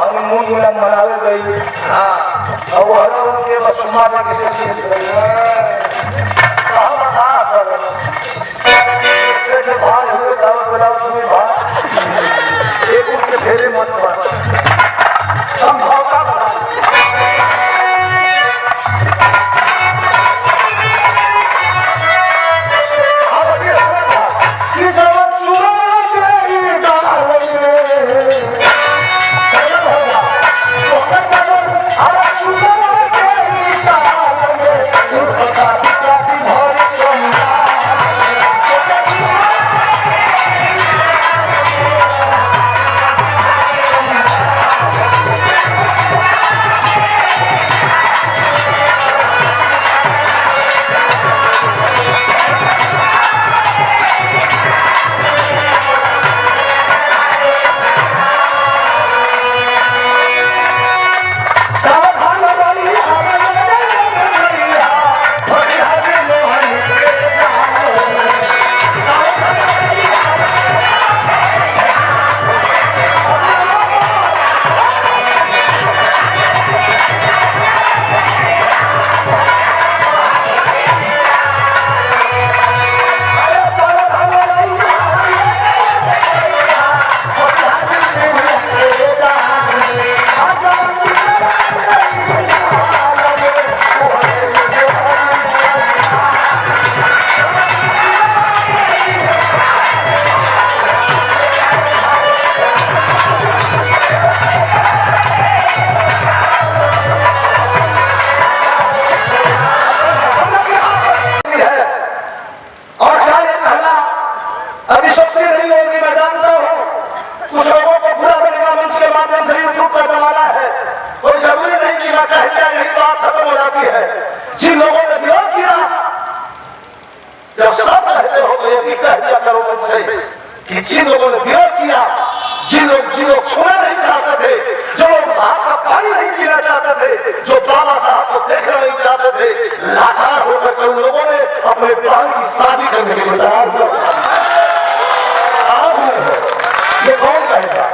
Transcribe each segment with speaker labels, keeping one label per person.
Speaker 1: Honeymoon मिलन मनावे गई और वो के बसुमा फेरे मत समझौता बना जिन लोगों ने विरोध किया, जब सब कहते हो तो ये भी कह दिया करो मुझसे कि जिन लोगों ने विरोध किया, जिन लोग छूना नहीं चाहते थे, जो लोग हाथ का पानी नहीं पीना चाहते थे, जो बाबा साहब को देखना नहीं चाहते थे, लाचार होकर के उन लोगों ने अपने प्राण की शादी करने के लिए तैयार किया। ये कौन कहेगा?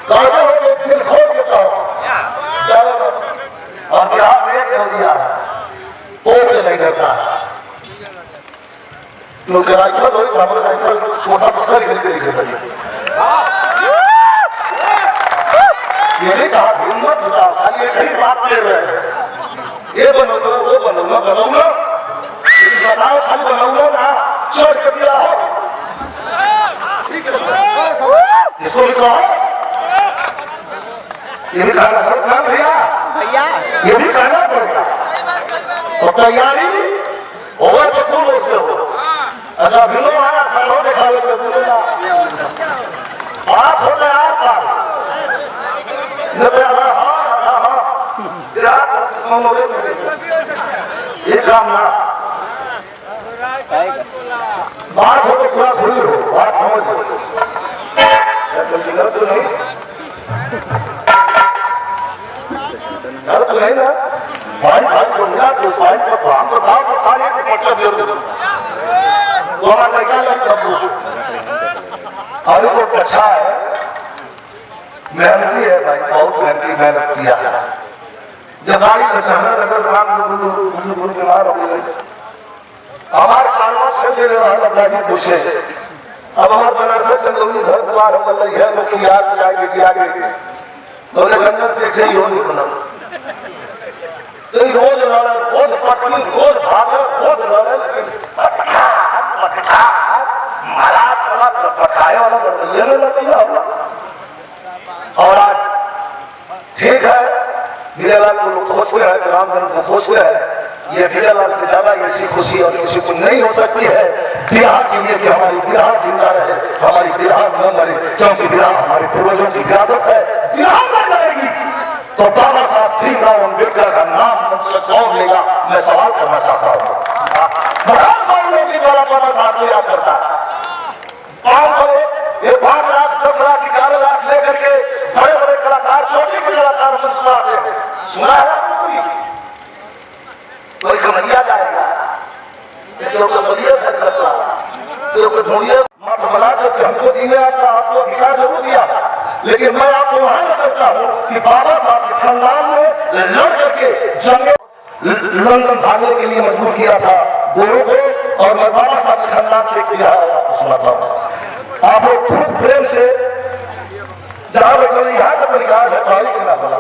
Speaker 1: कहते हो तो दिल खोल के कहो। और बिहार में एक हो गया तो से नहीं करता क्योंकि राइफल हो खबर राइफल छोटा पुस्तक खरीदते लिखे ये नहीं कहा हिम्मत होता खाली एक ही बात कर रहे हैं ये बनो तो वो बनो ना बनाऊंगा बताओ खाली बनाऊंगा ना चोर कर दिया हो इसको भी कहो ये भी कहना है भैया ये भी कहना पड़ेगा तो तैयारी होगा तो तुम उससे हो अच्छा भिलो आया खड़ो दिखा लो तो बोलेगा बात हो जाए आप न तो ये काम ना बात हो तो पूरा खुली हो बात समझ लो तो नहीं नहीं ना भाई भाई बोलना तो भाई को काम बताओ तो खाली को मतलब जरूर तो हमारा लड़का लग सब अरे वो अच्छा है मेहनती है भाई बहुत मेहनत किया है जब गाड़ी दशहरा नगर राम गुरु बीमार हो गए हमारे कानवा से दे रहा है अल्लाह जी खुश है अब हमारे बनारस चंदौली घर द्वार हो गई है लोग की याद किया तो गन्नत से सही हो नहीं बना तो रोज पटनी रोज भागल रोज लड़े लेकिन मारा पटाए वाला होगा और आज ठीक है विजयलाल को लोग खोजते हैं रामधन को खोजते हैं ये विजयलाल से ज्यादा ऐसी खुशी और किसी को नहीं हो सकती है बिहार के लिए कि हमारी बिहार जिंदा रहे हमारी बिहार न मरे क्योंकि बिहार हमारे पूर्वजों की विरासत है बिहार न जाएगी तो बाबा साहब भीमराव अम्बेडकर का नाम मुझसे कौन लेगा मैं सवाल करना चाहता हूँ बाबा साहब को याद करता है 5 लाख 10 लाख 11 लाख लेकर के बड़े बड़े कलाकार छोटे बड़े कलाकार मंच पर आते हैं सुना है सोचिए सकता तो कुछ ढूंढिए मत बना सकते हमको जीने आपका आपको अधिकार जरूर दिया लेकिन मैं आपको वहां ले सकता हूँ कि बाबा साहब के खानदान में लड़ करके जंगे लंदन भागने के लिए मजबूर किया था गोरों को और मैं बाबा साहब के खानदान से किया सुनाता हूँ आप लोग खूब प्रेम से जहां पर यहाँ का परिकार है कहानी कहना होला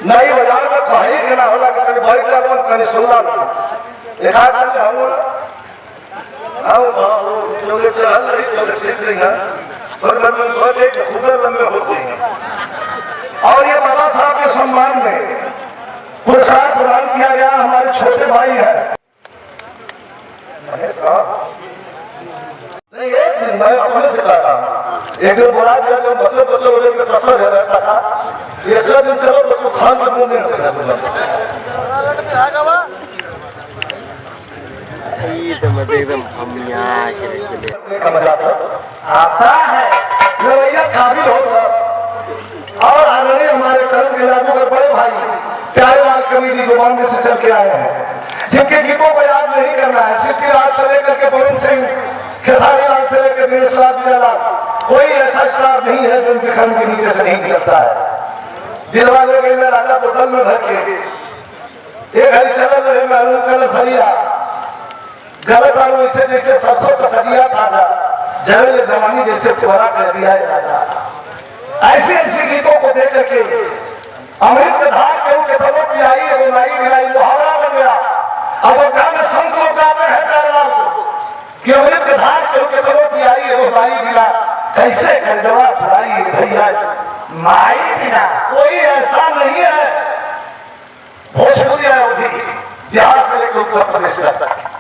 Speaker 1: नहीं बाजार में कहानी कहना होला कि कभी बैठ जाओ कहीं सुनना एक आध चले चल नहीं चले ठीक नहीं है और खूब लंबे होते हैं और ये बाबा साहब के सम्मान में पुरस्कार प्रदान किया गया हमारे छोटे भाई है नहीं एक दिन मैं अपने से कहा एक दिन बोला गया जब बच्चे बच्चे हो गए कसर रहता था एक दिन चलो बच्चों खान का मुंह नहीं
Speaker 2: एकदम
Speaker 1: आता है रवैया काबिल होगा और आदरणीय हमारे करण के जादूगर बड़े भाई प्यारेलाल कमेटी जो बॉम्बे से चल के आए हैं जिनके गीतों को याद नहीं करना है सिर्फ राज से लेकर के पवन सिंह खेसारी लाल से लेकर दिनेश लाल जियालाल कोई ऐसा स्टार नहीं है जो उनके खंड के नीचे से नहीं निकलता है दिल वाले गए में राजा बोतल में भर के एक हरी चल रहे मैं कल सरिया गलत आलू इसे जैसे सरसों का सदिया था जहर जवानी जैसे फुहरा कर दिया है राजा ऐसे ऐसे गीतों को देख करके अमृत धार केहू के तबो पिलाई एगो नाई मिलाई मुहावरा बन गया अब गाने संत लोग गाते हैं प्यारेलाल को कि अमृत धार केहू के तबो पिलाई एगो नाई मिला कैसे खरजवा फुराई भैया माई बिना कोई ऐसा नहीं है भोजपुरी अवधि बिहार से लेकर उत्तर प्रदेश तक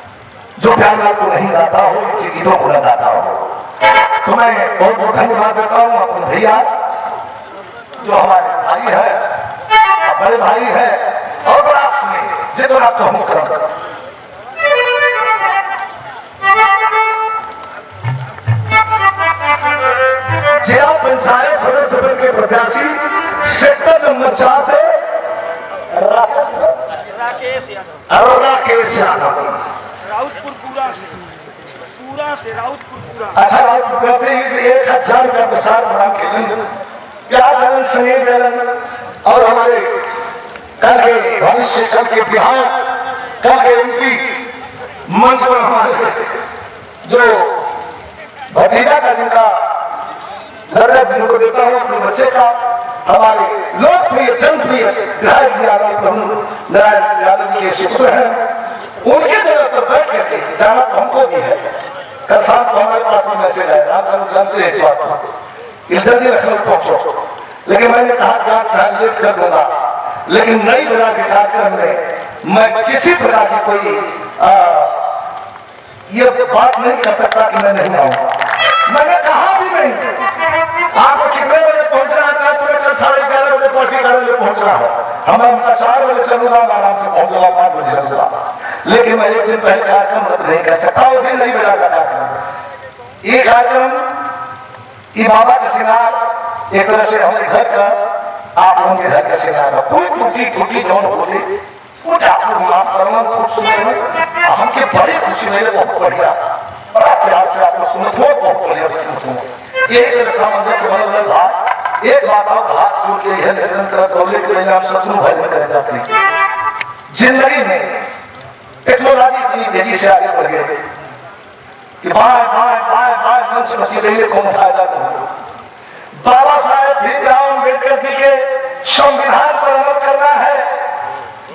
Speaker 1: जो प्यारेलाल को नहीं गाता हो उनके गीतों को न गाता हो तो मैं बहुत बहुत धन्यवाद देता हूँ अपने भैया जो हमारे भाई है बड़े भाई है और बड़ा स्नेह जितना कहूँ कर जिला पंचायत सदस्य पद के प्रत्याशी सेक्टर नंबर 4 से राकेश यादव
Speaker 3: राउतपुर पूरा से राउतपुर पूरा
Speaker 1: अच्छा राउतपुर से 1000 का प्रसार बना के क्या जलन स्नेह जलन और हमारे कल के भविष्य कल के बिहार कल के एमपी मंच पर हमारे जो भतीजा का जिनका दर्जा जिनको देता हूँ अपने बच्चे का हमारे लोकप्रिय जनप्रिय विधायक नारायण यादव जी के सुपुत्र हैं उनके जगह पर बैठ करके जाना हमको भी है कल शाम को हमारे पास में मैसेज आया आप लोग जानते हैं इस बात को जल्दी लखनऊ पहुंचो लेकिन मैंने कहा कि लेट कर दूंगा लेकिन नई बजा के कार्यक्रम में मैं किसी प्रकार की कोई ये बात नहीं कर सकता कि मैं नहीं आऊंगा मैंने कहा भी नहीं आपको कितने बजे पहुंचना है तुम्हें कल 11:30 बजे पार्टी कार्यालय पहुंचना है हमारा 4 बजे चलूंगा आराम से पहुंचूंगा 5 बजे चलूंगा लेकिन मैं एक दिन पहले कार्यक्रम रद्द नहीं कर सकता वो दिन नहीं बजा का कार्यक्रम ये कार्यक्रम ये बाबा का श्रृंगार एक तरह से हमारे घर का आप लोगों के घर का श्रृंगार कोई टूटी टूटी जौन होती कुछ आप लोग माफ करना खूब सुने हमके बड़ी खुशी मिले बहुत बढ़िया बड़ा प्यार से आपको सुनो बहुत बढ़िया सुनो एक सामंजस्य बनल था एक बात और हाथ जोड़ के यह निवेदन कर बोले कि मैं आप शत्रु भाई में रह जाते जिंदगी में टेक्नोलॉजी इतनी तेजी से आगे बढ़ गई कि बाय मंच मची रही है कौन फायदा नहीं बाबा साहेब भीमराव अम्बेडकर जी के संविधान पर अमल करना है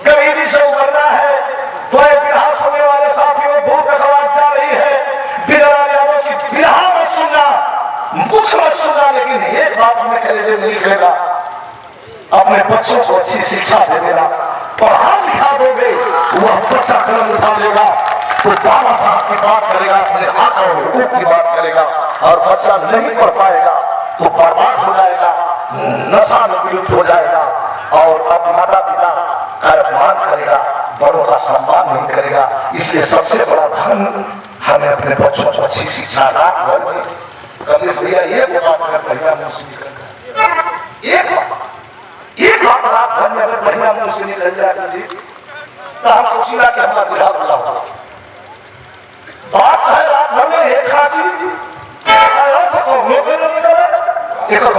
Speaker 1: गरीबी से उबरना है तो बिरहा सुनने वाले साथियों दूर तक आवाज जा रही है बिरहा यादव की बिरहा में सुनना कुछ मत सुनना लेकिन एक बात हमें खरीदे नहीं खेलेगा अपने बच्चों को अच्छी शिक्षा दे देना पढ़ा लिखा दोगे वह बच्चा कदम उठा लेगा तो बाबा साहब की बात करेगा अपने आका और हुकूक की बात करेगा और बच्चा नहीं पढ़ पाएगा तो बर्बाद हो जाएगा नशा में विलुप्त हो जाएगा और अब माता पिता का अपमान करेगा बड़ों का सम्मान नहीं करेगा इसलिए सबसे बड़ा धन हमें अपने बच्चों को अच्छी शिक्षा कमलेश भैया एक बात बढ़िया मुंह से निकल एक बात रात भर में अगर बढ़िया मुंह से निकल जाए तो हम सोचिएगा कि हमारा विधा बुला होगा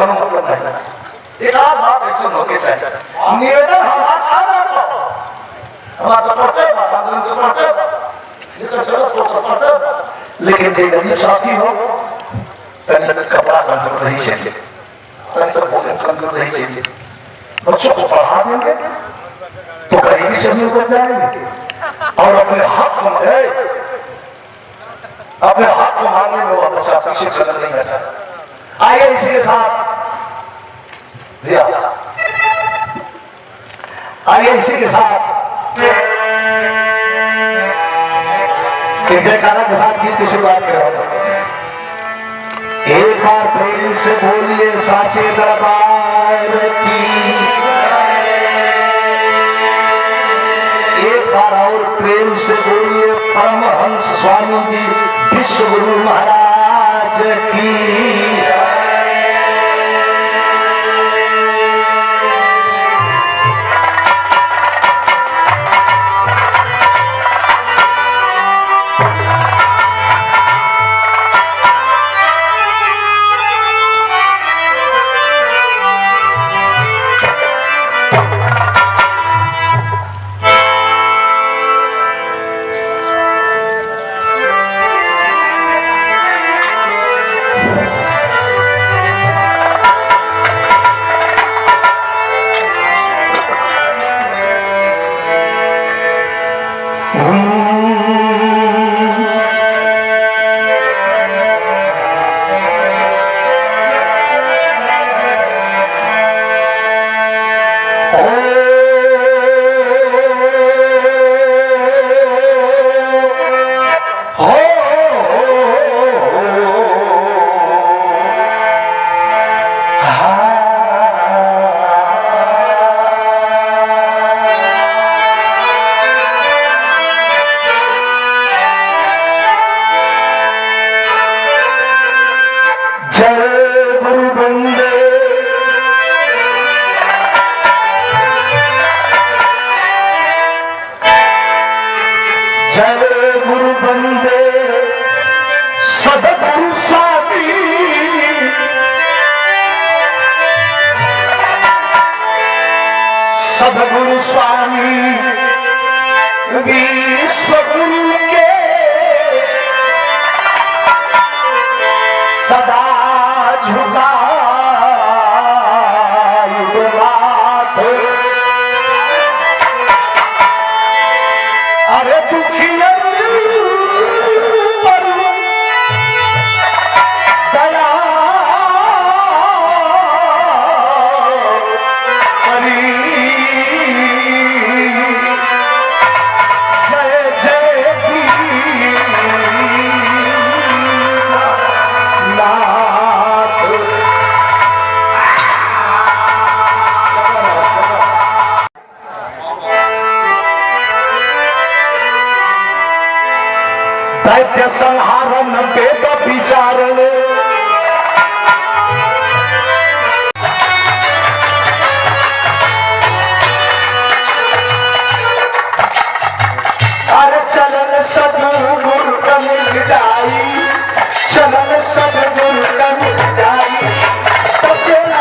Speaker 1: कोनो मतलब नहीं। एक आध बात इसमें होके चाहिए निवेदन हमारा आ जाता हमारा पढ़ते आंदोलन को पढ़ते जिसका चलो तो पढ़ते लेकिन जे गरीब साथी हो तन कपड़ा कंट्रोल नहीं चाहिए तन सब भोजन कंट्रोल नहीं चाहिए बच्चों को पढ़ा देंगे तो गरीबी से भी उतर जाएंगे और अपने हक मांगे अपने हक को मांगने में वो बच्चा पीछे चल नहीं रहता। आइए इसी के साथ भैया आइए इसी के साथ एक जयकारा के साथ गीत की शुरुआत कर रहा हूं। एक बार प्रेम से बोलिए साचे दरबार की, एक बार और प्रेम से बोलिए परमहंस स्वामी जी विश्व गुरु महाराज की। सदगुरु स्वामी विश्व गुरु के सदा झुकाई बात। अरे दुखिया दैत्य संहारन वेद विचारण अरे चलन सदगुरु का मिल जाई चलन सदगुरु का मिल जाई तो तेरा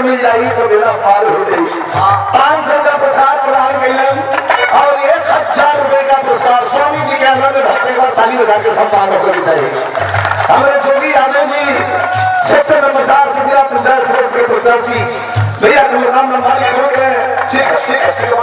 Speaker 1: मिल जाएगी तो मेरा पार हो गई 500 का प्रसाद प्रदान मिलन और ये विभाग के सम्मान होनी चाहिए। हमारे जोगी यादव जी सेक्टर नंबर 4 से जिला पंचायत सदस्य के प्रत्याशी भैया गुलगाम नंबर के लोग हैं। ठीक है